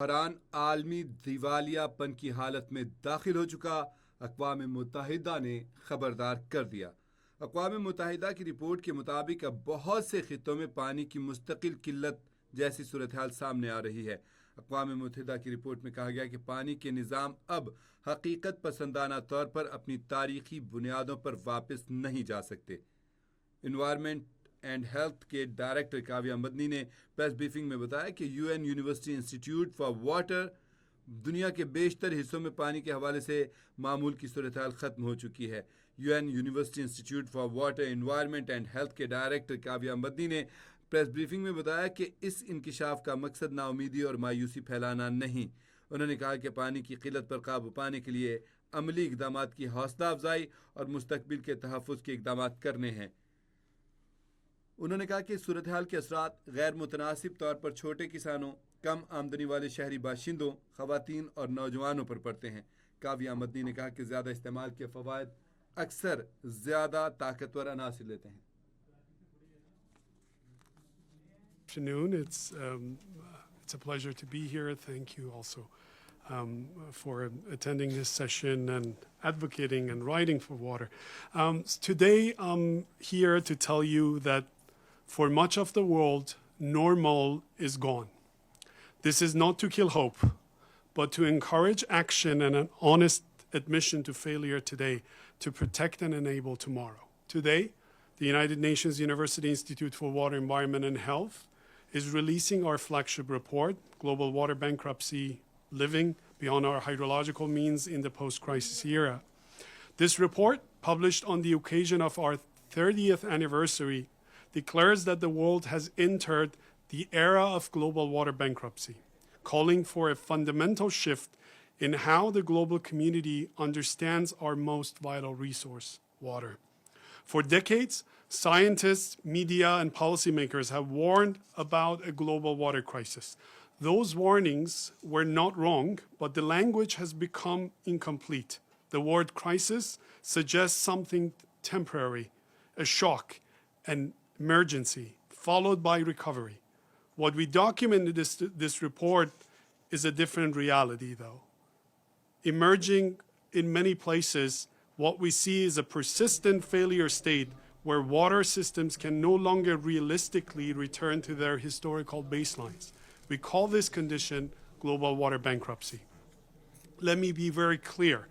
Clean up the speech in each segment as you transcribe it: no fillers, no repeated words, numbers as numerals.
बहरान आलमी दिवालियापन की हालत में दाखिल हो चुका, अक़वाम मुत्तहिदा ने खबरदार कर दिया। अक़वाम मुत्तहिदा की रिपोर्ट के मुताबिक अब बहुत से खित्तों में पानी की मुस्तकिल किल्लत जैसी सूरत हाल सामने आ रही है। अक़वाम मुत्तहिदा की रिपोर्ट में कहा गया कि पानी के निज़ाम अब हकीकत पसंदाना तौर पर अपनी तारीखी बुनियादों पर वापस नहीं जा सकते। इन्वायरमेंट एंड हेल्थ के डायरेक्टर काव्या मदनी ने प्रेस ब्रीफिंग में बताया कि UN university institute for water दुनिया के बेशतर हिस्सों में पानी के हवाले से मामूल की सूरत हाल ख़त्म हो चुकी है। UN university institute for water environment and health के डायरेक्टर काव्या मदनी ने प्रेस ब्रीफिंग में बताया कि इस इंकिशाफ का मकसद नाउमीदी और मायूसी फैलाना नहीं। उन्होंने कहा कि पानी की किल्लत पर काबू पाने के लिए अमली इकदाम की हौसला अफजाई और मुस्तकबिल के तहफ़्फ़ुज़ के इकदाम करने हैं। उन्होंने कहा कि सूरत हाल के असरात गैर मुतनासिब तौर पर छोटे किसानों, कम आमदनी वाले शहरी बाशिंदों, ख़वातीन और नौजवानों पर पड़ते हैं। काव्या मदनी ने कहा कि ज़्यादा इस्तेमाल के फ़वाइद अक्सर ज़्यादा ताकतवर अनासिर लेते हैं। Afternoon. It's a pleasure to be here. Thank you also for attending this session and advocating and writing for water. Today I'm here to tell you that for much of the world, normal is gone. This is not to kill hope, but to encourage action and an honest admission to failure today to protect and enable tomorrow. Today, the United Nations University Institute for Water, Environment and Health is releasing our flagship report, Global Water Bankruptcy, Living Beyond Our Hydrological Means in the Post-Crisis Era. This report, published on the occasion of our 30th anniversary, declares that the world has entered the era of global water bankruptcy, calling for a fundamental shift in how the global community understands our most vital resource, water. For decades, scientists, media, and policymakers have warned about a global water crisis. Those warnings were not wrong, but the language has become incomplete. The word crisis suggests something temporary, a shock, an emergency, followed by recovery. What we documented in this report is a different reality, though. Emerging in many places, what we see is a persistent failure state where water systems can no longer realistically return to their historical baselines. We call this condition global water bankruptcy. Let me be very clear.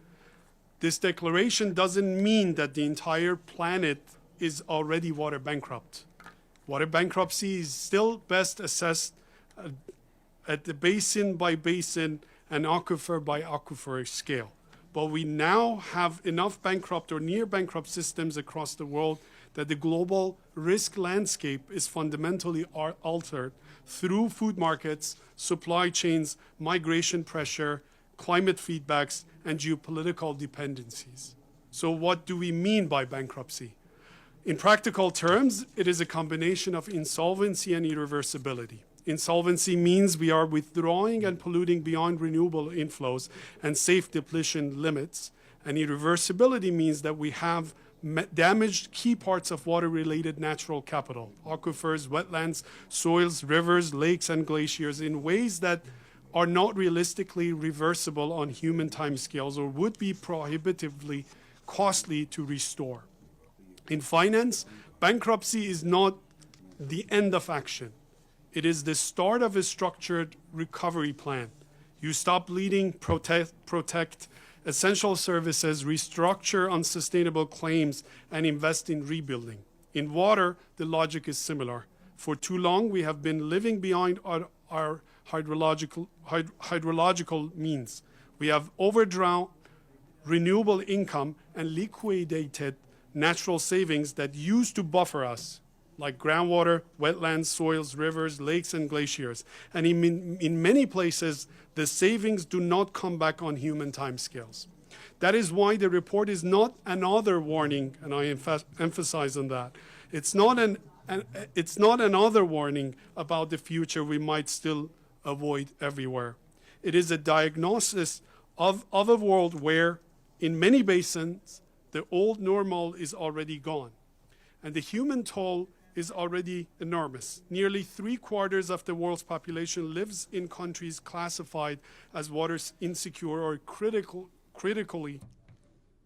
This declaration doesn't mean that the entire planet is already water bankrupt. Water bankruptcy is still best assessed at the basin by basin and aquifer by aquifer scale. But we now have enough bankrupt or near bankrupt systems across the world that the global risk landscape is fundamentally altered through food markets, supply chains, migration pressure, climate feedbacks, and geopolitical dependencies. So what do we mean by bankruptcy? In practical terms, it is a combination of insolvency and irreversibility. Insolvency means we are withdrawing and polluting beyond renewable inflows and safe depletion limits. And irreversibility means that we have damaged key parts of water-related natural capital, aquifers, wetlands, soils, rivers, lakes, and glaciers in ways that are not realistically reversible on human timescales or would be prohibitively costly to restore. In finance, bankruptcy is not the end of action. It is the start of a structured recovery plan. You stop bleeding, protect essential services, restructure unsustainable claims, and invest in rebuilding. In water, the logic is similar. For too long, we have been living beyond our hydrological means. We have overdrawn renewable income and liquidated natural savings that used to buffer us, like groundwater, wetlands, soils, rivers, lakes, and glaciers. And in many places, the savings do not come back on human timescales. That is why the report is not another warning, and I emphasize on that. It's not another warning about the future we might still avoid everywhere. It is a diagnosis of a world where, in many basins, the old normal is already gone. And the human toll is already enormous. Nearly 3/4 of the world's population lives in countries classified as water insecure or critically